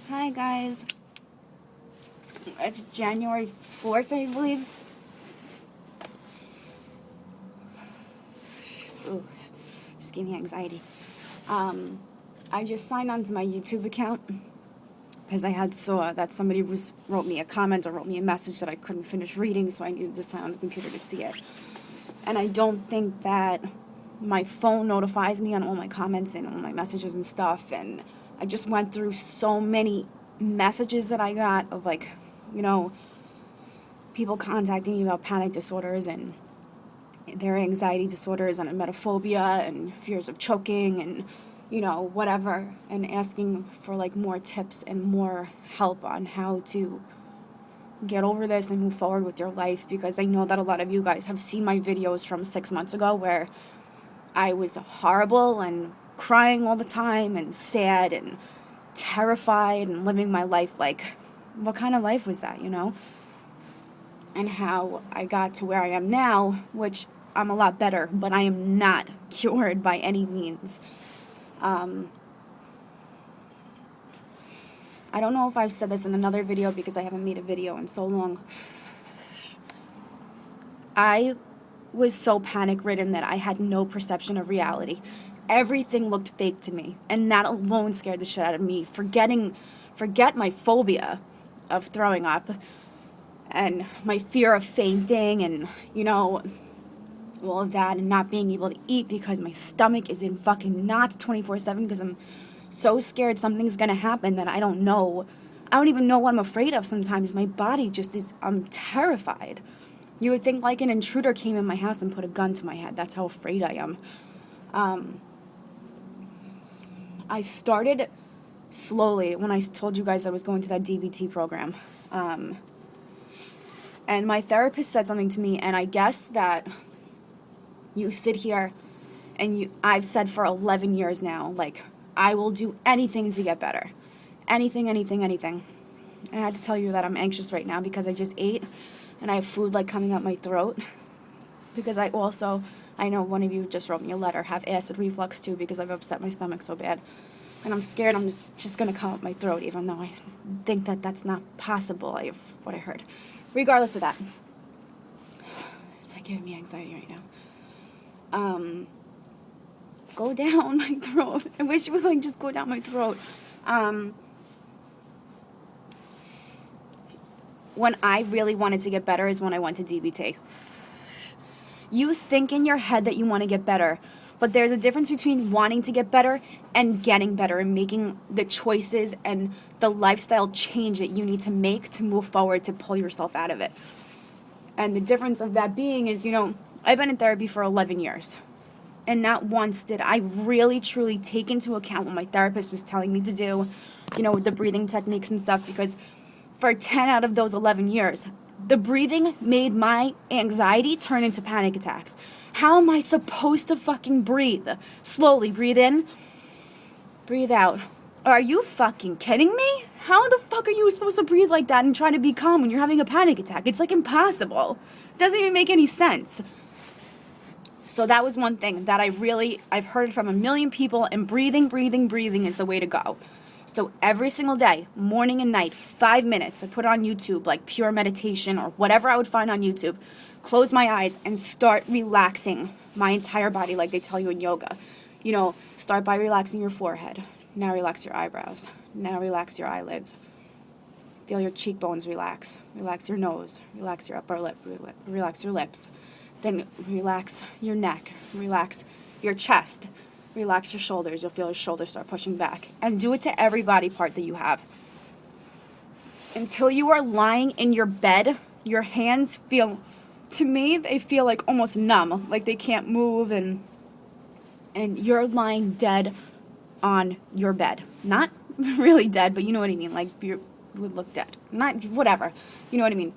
Hi guys, it's January 4th, I believe. Ooh, just gave me anxiety. I just signed on to my YouTube account because I saw that somebody wrote me a comment or wrote me a message that I couldn't finish reading, so I needed to sign on the computer to see it. And I don't think that my phone notifies me on all my comments and all my messages and stuff, and I just went through so many messages that I got of people contacting me about panic disorders and their anxiety disorders and emetophobia and fears of choking and whatever, and asking for more tips and more help on how to get over this and move forward with your life, because I know that a lot of you guys have seen my videos from 6 months ago where I was horrible and crying all the time and sad and terrified and living my life like, what kind of life was that, And how I got to where I am now, which I'm a lot better, but I am not cured by any means. I don't know if I've said this in another video because I haven't made a video in so long. I was so panic-ridden that I had no perception of reality. Everything looked fake to me, and that alone scared the shit out of me. Forget my phobia of throwing up and my fear of fainting and, all of that, and not being able to eat because my stomach is in fucking knots 24/7 because I'm so scared something's gonna happen that I don't know. I don't even know what I'm afraid of sometimes. My body just is, I'm terrified. You would think like an intruder came in my house and put a gun to my head. That's how afraid I am. I started slowly when I told you guys I was going to that DBT program. And my therapist said something to me, and I guess that you sit here and I've said for 11 years now, I will do anything to get better. Anything. And I had to tell you that I'm anxious right now because I just ate and I have food coming out my throat. Because I know one of you just wrote me a letter, have acid reflux too because I've upset my stomach so bad. And I'm scared I'm just going to come up my throat, even though I think that that's not possible, what I heard. Regardless of that, it's giving me anxiety right now. Go down my throat. I wish it was just go down my throat. When I really wanted to get better is when I went to DBT. You think in your head that you want to get better, but there's a difference between wanting to get better and getting better and making the choices and the lifestyle change that you need to make to move forward to pull yourself out of it. And the difference of that being is, I've been in therapy for 11 years. And not once did I really, truly take into account what my therapist was telling me to do, with the breathing techniques and stuff, because for 10 out of those 11 years, the breathing made my anxiety turn into panic attacks. How am I supposed to fucking breathe? Slowly, breathe in, breathe out. Are you fucking kidding me? How the fuck are you supposed to breathe like that and try to be calm when you're having a panic attack? It's impossible. It doesn't even make any sense. So that was one thing that I've heard from a million people, and breathing is the way to go. So every single day, morning and night, 5 minutes, I put on YouTube, pure meditation or whatever I would find on YouTube, close my eyes and start relaxing my entire body like they tell you in yoga. Start by relaxing your forehead. Now relax your eyebrows. Now relax your eyelids. Feel your cheekbones relax. Relax your nose. Relax your upper lip. Relax your lips. Then relax your neck. Relax your chest. Relax your shoulders. You'll feel your shoulders start pushing back. And do it to every body part that you have. Until you are lying in your bed, your hands feel, to me, they feel almost numb. They can't move, and you're lying dead on your bed. Not really dead, but you know what I mean. You would look dead. Not, whatever. You know what I mean.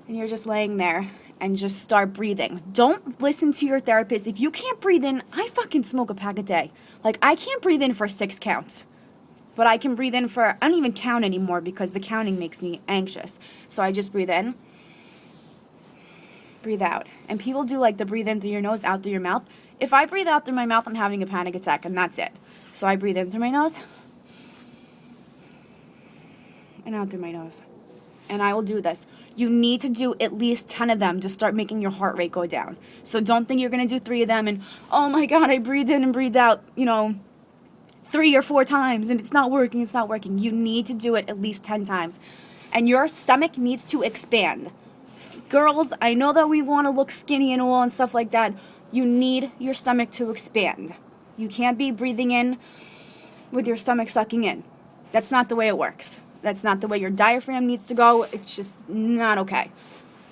And you're just laying there. And just start breathing. Don't listen to your therapist. If you can't breathe in, I fucking smoke a pack a day. I can't breathe in for 6 counts. But I can breathe in for, I don't even count anymore because the counting makes me anxious. So I just breathe in, breathe out. And people do the breathe in through your nose, out through your mouth. If I breathe out through my mouth, I'm having a panic attack, and that's it. So I breathe in through my nose, and out through my nose. And I will do this. You need to do at least 10 of them to start making your heart rate go down. So don't think you're going to do 3 of them and, oh my God, I breathed in and breathed out, 3 or 4 times and it's not working. You need to do it at least 10 times. And your stomach needs to expand. Girls, I know that we want to look skinny and all and stuff like that. You need your stomach to expand. You can't be breathing in with your stomach sucking in. That's not the way it works. That's not the way your diaphragm needs to go. It's just not okay.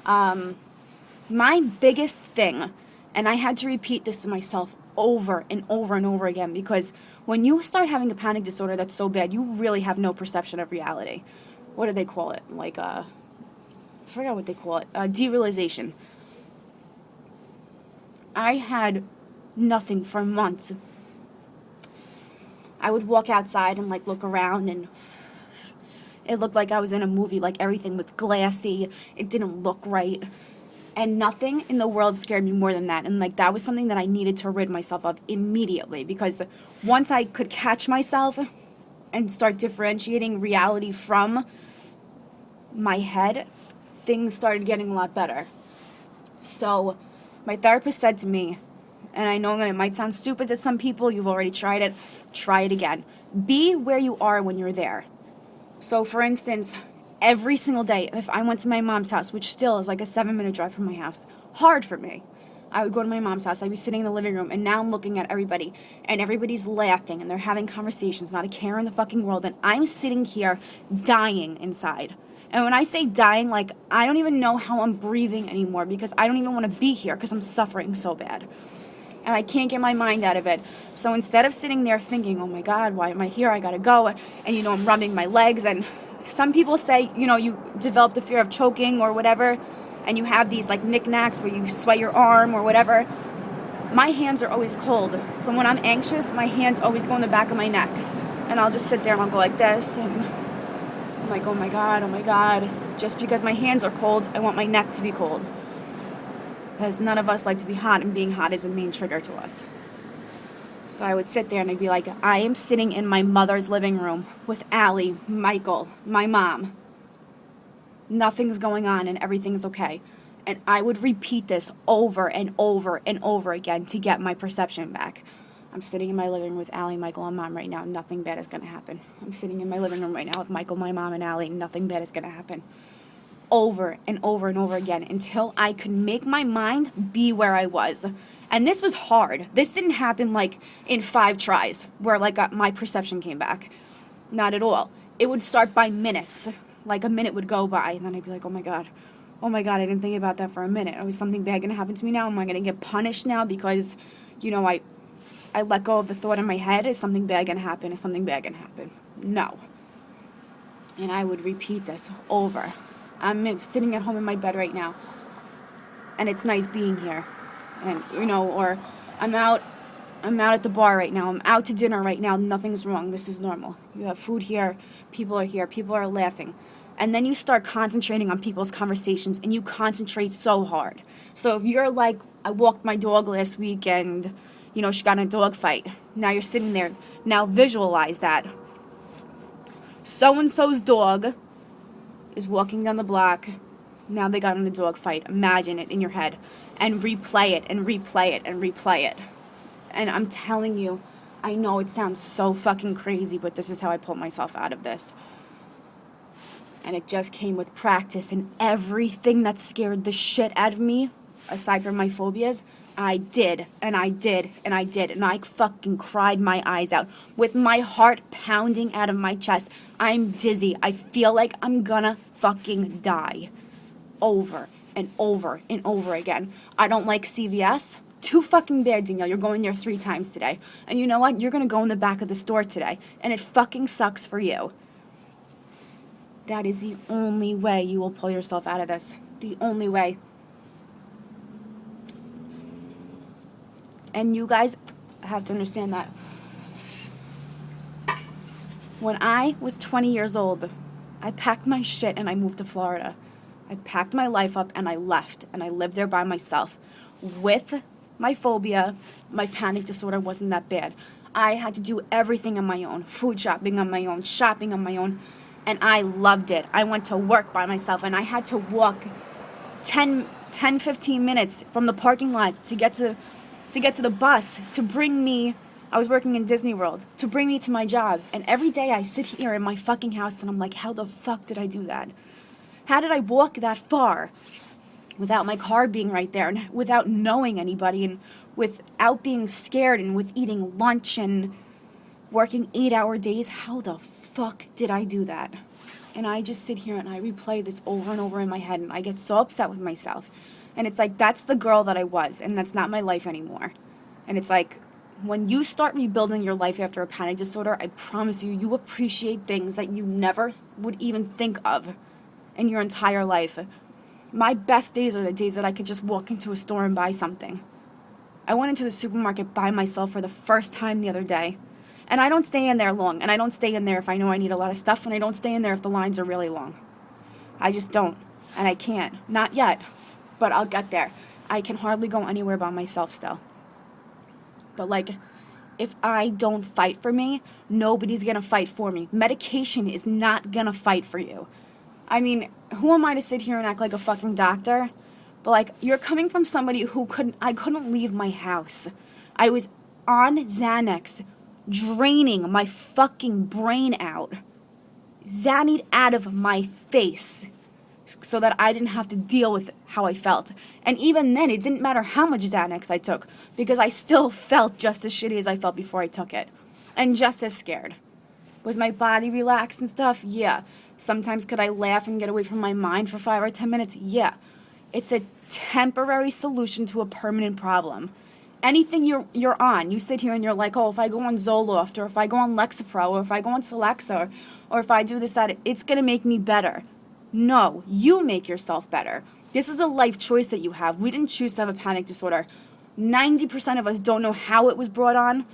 My biggest thing, and I had to repeat this to myself over and over and over again, because when you start having a panic disorder that's so bad, you really have no perception of reality. What do they call it? I forgot what they call it. Derealization. I had nothing for months. I would walk outside and look around, and it looked like I was in a movie. Everything was glassy. It didn't look right. And nothing in the world scared me more than that. And that was something that I needed to rid myself of immediately, because once I could catch myself and start differentiating reality from my head, things started getting a lot better. So my therapist said to me, and I know that it might sound stupid to some people, you've already tried it, try it again. Be where you are when you're there. So, for instance, every single day, if I went to my mom's house, which still is a 7-minute drive from my house, hard for me, I would go to my mom's house, I'd be sitting in the living room, and now I'm looking at everybody, and everybody's laughing, and they're having conversations, not a care in the fucking world, and I'm sitting here dying inside. And when I say dying, I don't even know how I'm breathing anymore, because I don't even want to be here, because I'm suffering so bad. And I can't get my mind out of it. So instead of sitting there thinking, oh my God, why am I here? I gotta go. And I'm rubbing my legs. And some people say, you develop the fear of choking or whatever. And you have these knickknacks where you sweat your arm or whatever. My hands are always cold. So when I'm anxious, my hands always go in the back of my neck. And I'll just sit there and I'll go like this. And I'm like, oh my God. Just because my hands are cold, I want my neck to be cold. Because none of us like to be hot, and being hot is a main trigger to us. So I would sit there and I'd be like, I am sitting in my mother's living room with Allie, Michael, my mom. Nothing's going on and everything's okay. And I would repeat this over and over and over again to get my perception back. I'm sitting in my living room with Allie, Michael, and Mom right now. Nothing bad is going to happen. I'm sitting in my living room right now with Michael, my mom, and Allie. Nothing bad is going to happen. Over and over and over again until I could make my mind be where I was. And this was hard. This didn't happen in 5 tries where my perception came back. Not at all. It would start by minutes. A minute would go by and then I'd be like, oh my God, I didn't think about that for a minute. Was something bad going to happen to me now? Am I going to get punished now because, I let go of the thought in my head? Is something bad going to happen? Is something bad going to happen? No. And I would repeat this over. I'm sitting at home in my bed right now, and it's nice being here, and or I'm out at the bar right now. I'm out to dinner right now. Nothing's wrong. This is normal. You have food here. People are here. People are laughing, and then you start concentrating on people's conversations, and you concentrate so hard. So if you're I walked my dog last week, and she got in a dog fight. Now you're sitting there. Now visualize that. So and so's dog is walking down the block. Now they got in a dog fight. Imagine it in your head and replay it and replay it and replay it. And I'm telling you, I know it sounds so fucking crazy, but this is how I pulled myself out of this. And it just came with practice, and everything that scared the shit out of me, aside from my phobias, I did, and I did, and I did, and I fucking cried my eyes out with my heart pounding out of my chest. I'm dizzy. I feel like I'm gonna fucking die. Over and over and over again. I don't like CVS. Too fucking bad, Danielle. You're going there 3 times today. And you know what? You're gonna go in the back of the store today, and it fucking sucks for you. That is the only way you will pull yourself out of this. The only way. And you guys have to understand that when I was 20 years old, I packed my shit and I moved to Florida. I packed my life up and I left, and I lived there by myself with my phobia. My panic disorder wasn't that bad. I had to do everything on my own. Food shopping on my own, shopping on my own. And I loved it. I went to work by myself, and I had to walk 15 minutes from the parking lot to get to the bus to bring me. I was working in Disney World, to bring me to my job. And every day I sit here in my fucking house and I'm like, how the fuck did I do that? How did I walk that far without my car being right there, and without knowing anybody, and without being scared, and with eating lunch and working 8-hour days? How the fuck did I do that? And I just sit here and I replay this over and over in my head, and I get so upset with myself. And it's like, that's the girl that I was, and that's not my life anymore. And it's like, when you start rebuilding your life after a panic disorder, I promise you, you appreciate things that you never would even think of in your entire life. My best days are the days that I could just walk into a store and buy something. I went into the supermarket by myself for the first time the other day. And I don't stay in there long. And I don't stay in there if I know I need a lot of stuff. And I don't stay in there if the lines are really long. I just don't. And I can't. Not yet. But I'll get there. I can hardly go anywhere by myself still. But like, if I don't fight for me, nobody's going to fight for me. Medication is not going to fight for you. I mean, who am I to sit here and act like a fucking doctor? But like, you're coming from somebody who I couldn't leave my house. I was on Xanax, draining my fucking brain out. Xannied out of my face so that I didn't have to deal with how I felt. And even then, it didn't matter how much Xanax I took, because I still felt just as shitty as I felt before I took it. And just as scared. Was my body relaxed and stuff? Yeah. Sometimes could I laugh and get away from my mind for 5 or 10 minutes? Yeah. It's a temporary solution to a permanent problem. Anything you're on, you sit here and you're like, oh, if I go on Zoloft, or if I go on Lexapro, or if I go on Celexa, or if I do this, that, it's going to make me better. No, you make yourself better. This is a life choice that you have. We didn't choose to have a panic disorder. 90% of us don't know how it was brought on.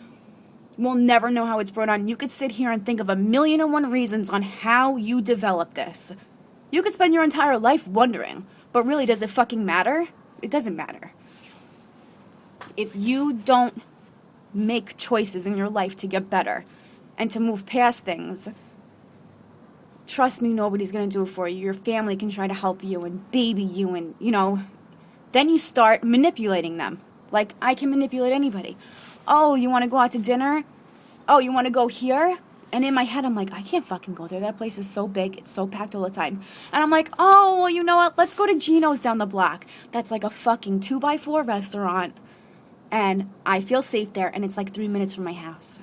We'll never know how it's brought on. You could sit here and think of 1,000,001 reasons on how you developed this. You could spend your entire life wondering. But really, does it fucking matter? It doesn't matter. If you don't make choices in your life to get better and to move past things, trust me, nobody's going to do it for you. Your family can try to help you and baby you, and, then you start manipulating them. Like, I can manipulate anybody. Oh, you want to go out to dinner? Oh, you want to go here? And in my head, I'm like, I can't fucking go there. That place is so big. It's so packed all the time. And I'm like, oh, well, you know what? Let's go to Gino's down the block. That's like a fucking 2x4 restaurant. And I feel safe there, and it's like 3 minutes from my house.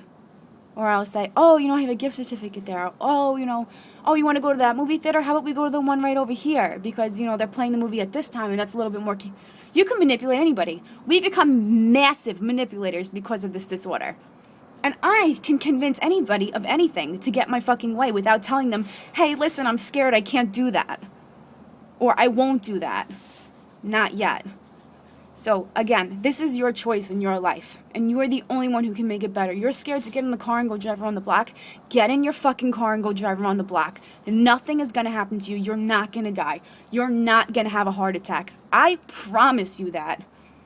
Or I'll say, oh, I have a gift certificate there. Oh, oh, you want to go to that movie theater? How about we go to the one right over here? Because, they're playing the movie at this time, and that's a little bit more... You can manipulate anybody. We become massive manipulators because of this disorder. And I can convince anybody of anything to get my fucking way without telling them, hey, listen, I'm scared, I can't do that. Or I won't do that. Not yet. So, again, this is your choice in your life. And you are the only one who can make it better. You're scared to get in the car and go drive around the block? Get in your fucking car and go drive around the block. Nothing is going to happen to you. You're not going to die. You're not going to have a heart attack. I promise you that.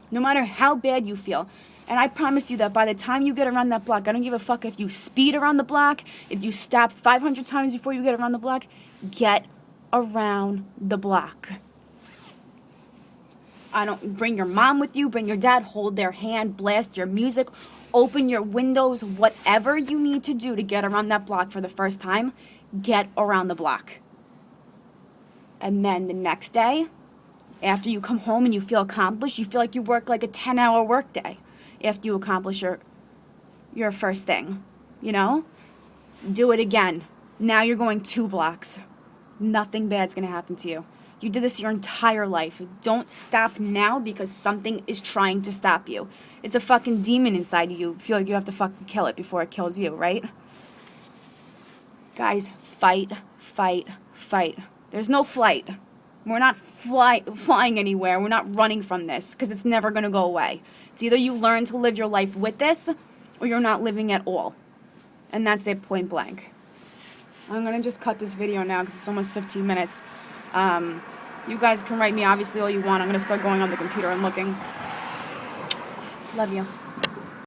No matter how bad you feel. And I promise you that by the time you get around that block, I don't give a fuck if you speed around the block, if you stop 500 times before you get around the block, get around the block. I don't bring your mom with you, bring your dad, hold their hand, blast your music, open your windows, whatever you need to do to get around that block for the first time, get around the block. And then the next day, after you come home and you feel accomplished, you feel like you work like a 10-hour work day after you accomplish your first thing, Do it again. Now you're going 2 blocks. Nothing bad's going to happen to you. You did this your entire life. Don't stop now because something is trying to stop you. It's a fucking demon inside of you. You feel like you have to fucking kill it before it kills you, right? Guys, fight, fight, fight. There's no flight. We're not flying anywhere. We're not running from this because it's never going to go away. It's either you learn to live your life with this or you're not living at all. And that's it, point blank. I'm going to just cut this video now because it's almost 15 minutes. You guys can write me obviously all you want. I'm going to start going on the computer and looking. Love you.